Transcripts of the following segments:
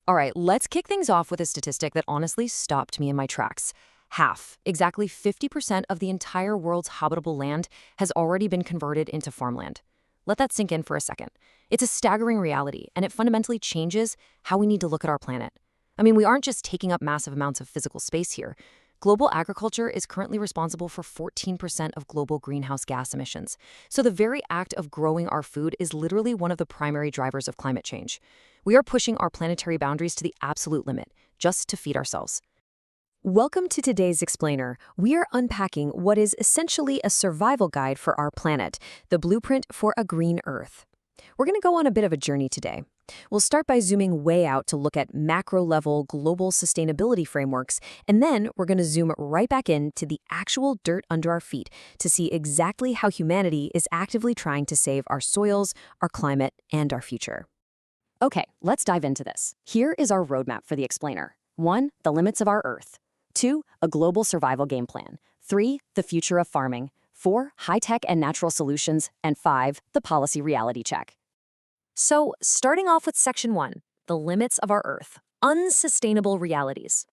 All right, let's kick things off with a statistic that honestly stopped me in my tracks. Half, exactly 50% of the entire world's habitable land has already been converted into farmland. Let that sink in for a second. It's a staggering reality, and it fundamentally changes how we need to look at our planet. I mean, we aren't just taking up massive amounts of physical space here. Global agriculture is currently responsible for 14% of global greenhouse gas emissions. So the very act of growing our food is literally one of the primary drivers of climate change. We are pushing our planetary boundaries to the absolute limit, just to feed ourselves. Welcome to today's Explainer. We are unpacking what is essentially a survival guide for our planet, the blueprint for a green Earth. We're going to go on a bit of a journey today. We'll start by zooming way out to look at macro-level global sustainability frameworks, and then we're going to zoom right back into the actual dirt under our feet to see exactly how humanity is actively trying to save our soils, our climate, and our future. Okay, let's dive into this. Here is our roadmap for the Explainer. 1. The limits of our Earth. 2. A global survival game plan. 3. The future of farming. 4. High-tech and natural solutions. And 5. The policy reality check. So, starting off with Section 1, the limits of our Earth. Unsustainable realities.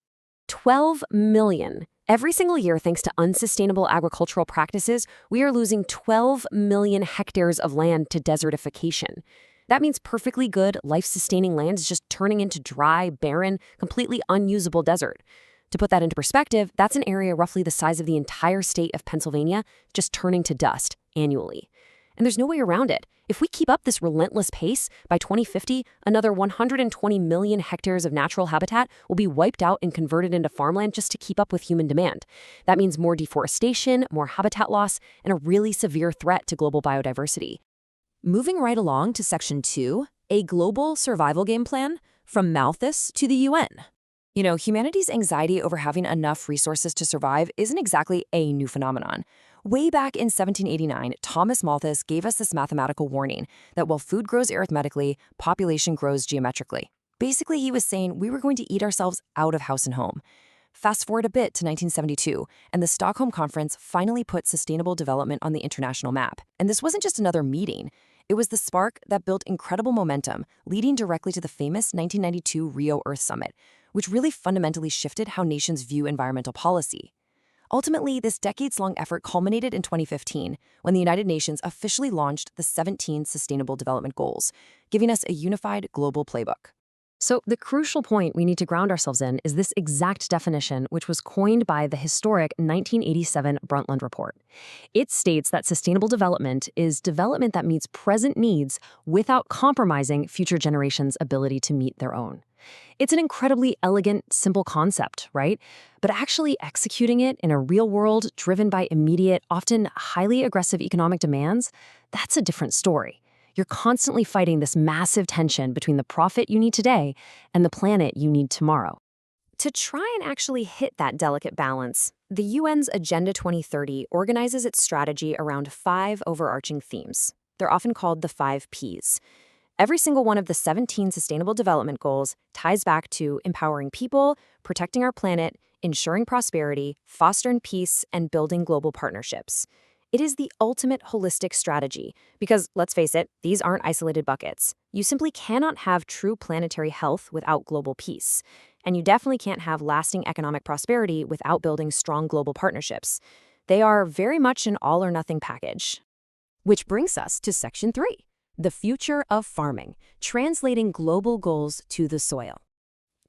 12 million. Every single year, thanks to unsustainable agricultural practices, we are losing 12 million hectares of land to desertification. That means perfectly good, life-sustaining land is just turning into dry, barren, completely unusable desert. To put that into perspective, that's an area roughly the size of the entire state of Pennsylvania just turning to dust annually. And there's no way around it. If we keep up this relentless pace, by 2050, another 120 million hectares of natural habitat will be wiped out and converted into farmland just to keep up with human demand. That means more deforestation, more habitat loss, and a really severe threat to global biodiversity. Moving right along to Section 2, a global survival game plan from Malthus to the UN. You know, humanity's anxiety over having enough resources to survive isn't exactly a new phenomenon. Way back in 1789, Thomas Malthus gave us this mathematical warning that while food grows arithmetically, population grows geometrically. Basically, he was saying we were going to eat ourselves out of house and home. Fast forward a bit to 1972, and the Stockholm Conference finally put sustainable development on the international map. And this wasn't just another meeting. It was the spark that built incredible momentum, leading directly to the famous 1992 Rio Earth Summit, which really fundamentally shifted how nations view environmental policy. Ultimately, this decades-long effort culminated in 2015, when the United Nations officially launched the 17 Sustainable Development Goals, giving us a unified global playbook. So the crucial point we need to ground ourselves in is this exact definition, which was coined by the historic 1987 Brundtland Report. It states that sustainable development is development that meets present needs without compromising future generations' ability to meet their own. It's an incredibly elegant, simple concept, right? But actually executing it in a real world driven by immediate, often highly aggressive economic demands, that's a different story. You're constantly fighting this massive tension between the profit you need today and the planet you need tomorrow. To try and actually hit that delicate balance, the UN's Agenda 2030 organizes its strategy around 5 overarching themes. They're often called the 5 Ps. Every single one of the 17 Sustainable Development Goals ties back to empowering people, protecting our planet, ensuring prosperity, fostering peace, and building global partnerships. It is the ultimate holistic strategy because, let's face it, these aren't isolated buckets. You simply cannot have true planetary health without global peace. And you definitely can't have lasting economic prosperity without building strong global partnerships. They are very much an all-or-nothing package. Which brings us to Section 3, the future of farming, translating global goals to the soil.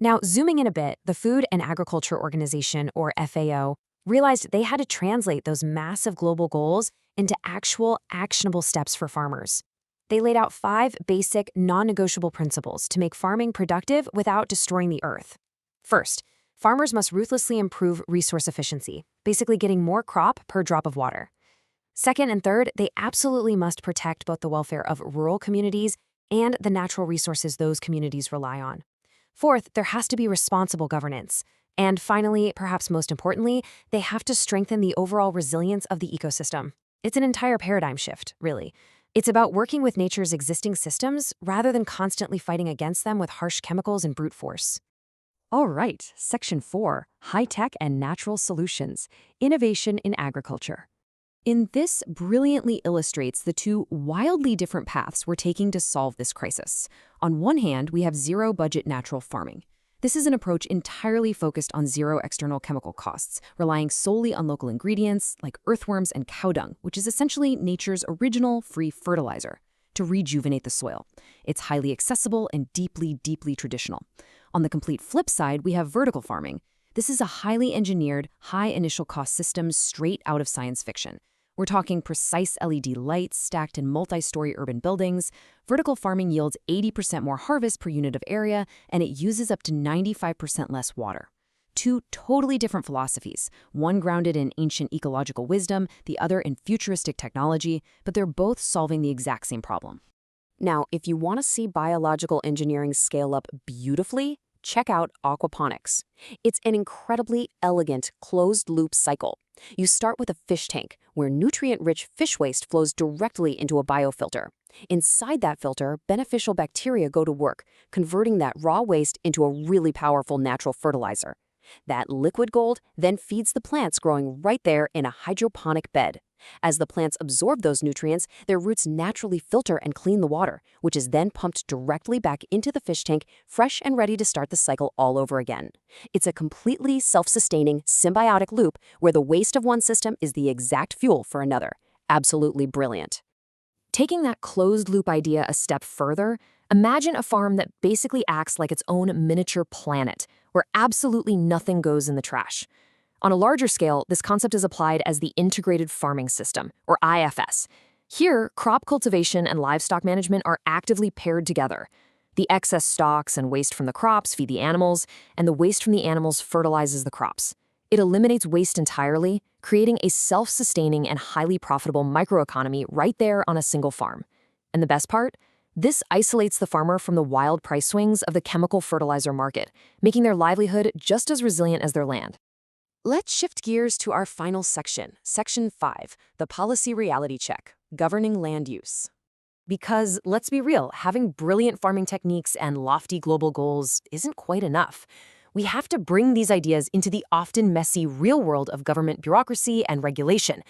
Now, zooming in a bit, the Food and Agriculture Organization, or FAO, realized they had to translate those massive global goals into actual, actionable steps for farmers. They laid out 5 basic, non-negotiable principles to make farming productive without destroying the earth. First, farmers must ruthlessly improve resource efficiency, basically getting more crop per drop of water. Second and third, they absolutely must protect both the welfare of rural communities and the natural resources those communities rely on. Fourth, there has to be responsible governance. And finally, perhaps most importantly, they have to strengthen the overall resilience of the ecosystem. It's an entire paradigm shift, really. It's about working with nature's existing systems rather than constantly fighting against them with harsh chemicals and brute force. All right, Section 4, High-Tech and Natural Solutions, Innovation in Agriculture. In this brilliantly illustrates the two wildly different paths we're taking to solve this crisis. On one hand, we have zero-budget natural farming. This is an approach entirely focused on zero external chemical costs, relying solely on local ingredients like earthworms and cow dung, which is essentially nature's original free fertilizer, to rejuvenate the soil. It's highly accessible and deeply, deeply traditional. On the complete flip side, we have vertical farming. This is a highly engineered, high initial cost system straight out of science fiction. We're talking precise LED lights stacked in multi-story urban buildings. Vertical farming yields 80% more harvest per unit of area, and it uses up to 95% less water. Two totally different philosophies, one grounded in ancient ecological wisdom, the other in futuristic technology, but they're both solving the exact same problem. Now, if you want to see biological engineering scale up beautifully, check out aquaponics. It's an incredibly elegant, closed-loop cycle. You start with a fish tank, where nutrient-rich fish waste flows directly into a biofilter. Inside that filter, beneficial bacteria go to work, converting that raw waste into a really powerful natural fertilizer. That liquid gold then feeds the plants growing right there in a hydroponic bed. As the plants absorb those nutrients, their roots naturally filter and clean the water, which is then pumped directly back into the fish tank, fresh and ready to start the cycle all over again. It's a completely self-sustaining, symbiotic loop where the waste of one system is the exact fuel for another. Absolutely brilliant. Taking that closed-loop idea a step further, imagine a farm that basically acts like its own miniature planet, where absolutely nothing goes in the trash. On a larger scale, this concept is applied as the Integrated Farming System, or IFS. Here, crop cultivation and livestock management are actively paired together. The excess stalks and waste from the crops feed the animals, and the waste from the animals fertilizes the crops. It eliminates waste entirely, creating a self-sustaining and highly profitable microeconomy right there on a single farm. And the best part? This isolates the farmer from the wild price swings of the chemical fertilizer market, making their livelihood just as resilient as their land. Let's shift gears to our final section, Section 5, the Policy Reality Check, Governing Land Use. Because, let's be real, having brilliant farming techniques and lofty global goals isn't quite enough. We have to bring these ideas into the often messy real world of government bureaucracy and regulation.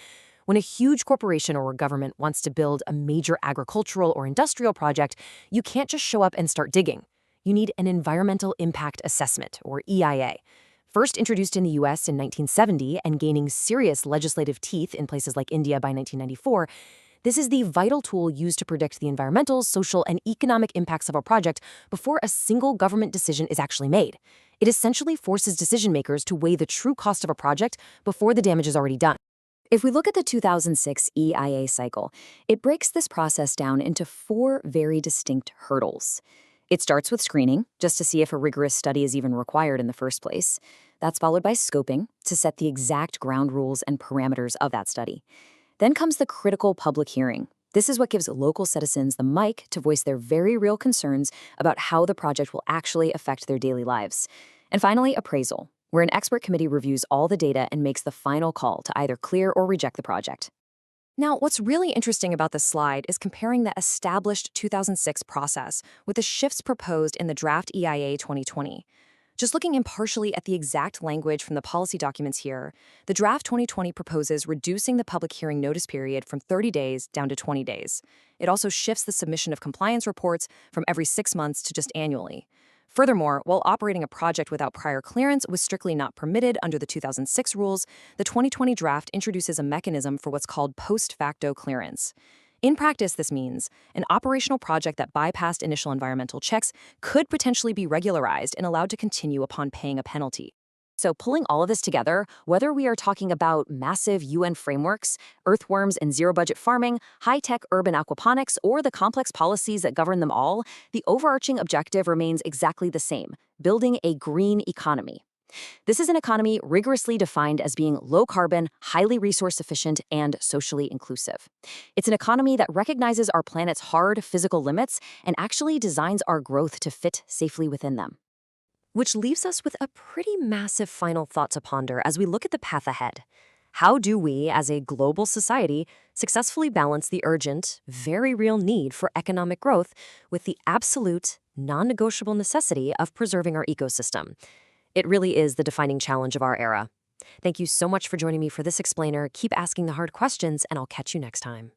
When a huge corporation or government wants to build a major agricultural or industrial project, you can't just show up and start digging. You need an Environmental Impact Assessment, or EIA. First introduced in the US in 1970 and gaining serious legislative teeth in places like India by 1994, this is the vital tool used to predict the environmental, social, and economic impacts of a project before a single government decision is actually made. It essentially forces decision-makers to weigh the true cost of a project before the damage is already done. If we look at the 2006 EIA cycle, it breaks this process down into 4 very distinct hurdles. It starts with screening, just to see if a rigorous study is even required in the first place. That's followed by scoping, to set the exact ground rules and parameters of that study. Then comes the critical public hearing. This is what gives local citizens the mic to voice their very real concerns about how the project will actually affect their daily lives. And finally, appraisal, where an expert committee reviews all the data and makes the final call to either clear or reject the project. Now, what's really interesting about this slide is comparing the established 2006 process with the shifts proposed in the draft EIA 2020. Just looking impartially at the exact language from the policy documents here, the draft 2020 proposes reducing the public hearing notice period from 30 days down to 20 days. It also shifts the submission of compliance reports from every 6 months to just annually. Furthermore, while operating a project without prior clearance was strictly not permitted under the 2006 rules, the 2020 draft introduces a mechanism for what's called post facto clearance. In practice, this means an operational project that bypassed initial environmental checks could potentially be regularized and allowed to continue upon paying a penalty. So pulling all of this together, whether we are talking about massive UN frameworks, earthworms and zero-budget farming, high-tech urban aquaponics, or the complex policies that govern them all, the overarching objective remains exactly the same: building a green economy. This is an economy rigorously defined as being low-carbon, highly resource-efficient, and socially inclusive. It's an economy that recognizes our planet's hard physical limits and actually designs our growth to fit safely within them. Which leaves us with a pretty massive final thought to ponder as we look at the path ahead. How do we, as a global society, successfully balance the urgent, very real need for economic growth with the absolute, non-negotiable necessity of preserving our ecosystem? It really is the defining challenge of our era. Thank you so much for joining me for this explainer. Keep asking the hard questions, and I'll catch you next time.